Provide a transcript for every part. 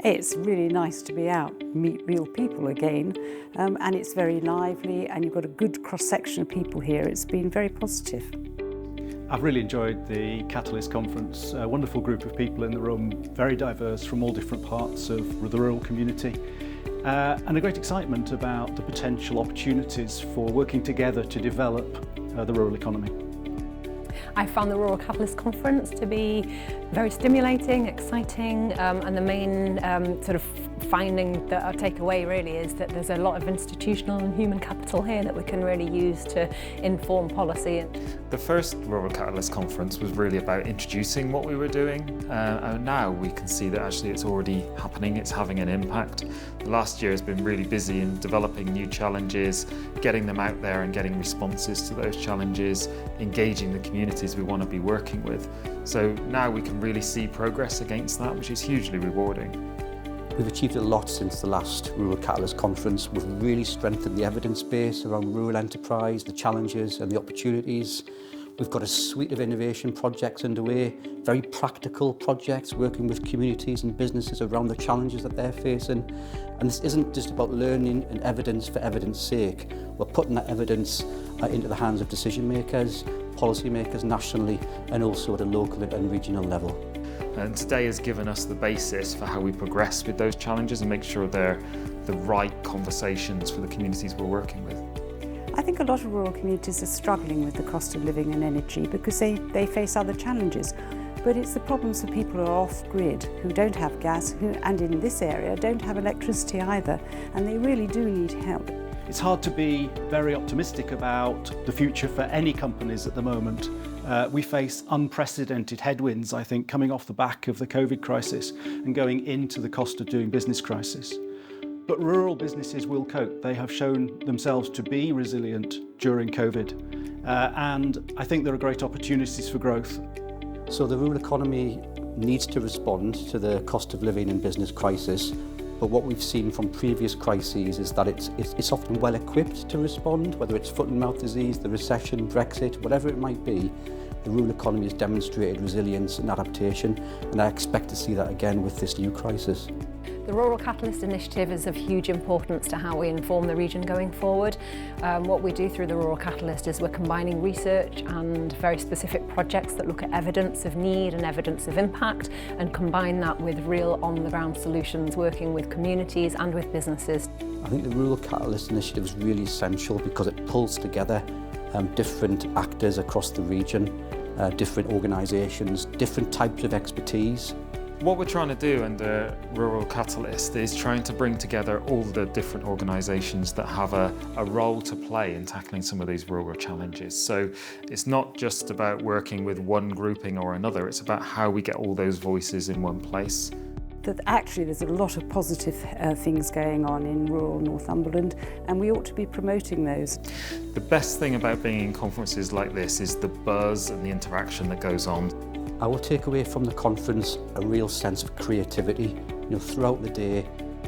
It's really nice to be out, meet real people again, and it's very lively and you've got a good cross-section of people here. It's been very positive. I've really enjoyed the Catalyst conference. A wonderful group of people in the room, very diverse from all different parts of the rural community, and a great excitement about the potential opportunities for working together to develop the rural economy. I found the Rural Catalyst Conference to be very stimulating, exciting, and the main sort of finding that I take away really is that there's a lot of institutional and human capital here that we can really use to inform policy. The first Rural Catalyst Conference was really about introducing what we were doing, and now we can see that actually it's already happening, it's having an impact. The last year has been really busy in developing new challenges, getting them out there and getting responses to those challenges, engaging the communities we want to be working with. So now we can really see progress against that, which is hugely rewarding. We've achieved a lot since the last Rural Catalyst Conference. We've really strengthened the evidence base around rural enterprise, the challenges and the opportunities. We've got a suite of innovation projects underway, very practical projects working with communities and businesses around the challenges that they're facing. And this isn't just about learning and evidence for evidence sake. We're putting that evidence into the hands of decision makers, policy makers nationally, and also at a local and regional level. And today has given us the basis for how we progress with those challenges and make sure they're the right conversations for the communities we're working with. I think a lot of rural communities are struggling with the cost of living and energy because they face other challenges. But it's the problems for people who are off-grid, who don't have gas, and in this area don't have electricity either, and they really do need help. It's hard to be very optimistic about the future for any companies at the moment. We face unprecedented headwinds, I think, coming off the back of the COVID crisis and going into the cost of doing business crisis. But rural businesses will cope. They have shown themselves to be resilient during COVID, and I think there are great opportunities for growth. So the rural economy needs to respond to the cost of living and business crisis. But what we've seen from previous crises is that it's often well equipped to respond, whether it's foot and mouth disease, the recession, Brexit, whatever it might be. The rural economy has demonstrated resilience and adaptation, and I expect to see that again with this new crisis. The Rural Catalyst Initiative is of huge importance to how we inform the region going forward. What we do through the Rural Catalyst is we're combining research and very specific projects that look at evidence of need and evidence of impact and combine that with real on-the-ground solutions, working with communities and with businesses. I think the Rural Catalyst Initiative is really essential because it pulls together different actors across the region, different organisations, different types of expertise. What we're trying to do under Rural Catalyst is trying to bring together all the different organisations that have a role to play in tackling some of these rural challenges. So it's not just about working with one grouping or another, it's about how we get all those voices in one place. That actually there's a lot of positive things going on in rural Northumberland, and we ought to be promoting those. The best thing about being in conferences like this is the buzz and the interaction that goes on. I will take away from the conference a real sense of creativity. Throughout the day,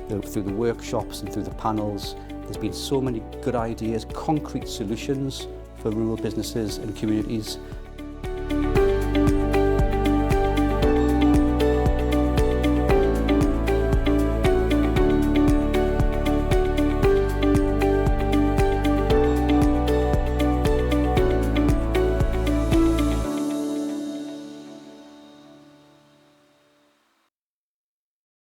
through the workshops and through the panels, there's been so many good ideas, concrete solutions for rural businesses and communities.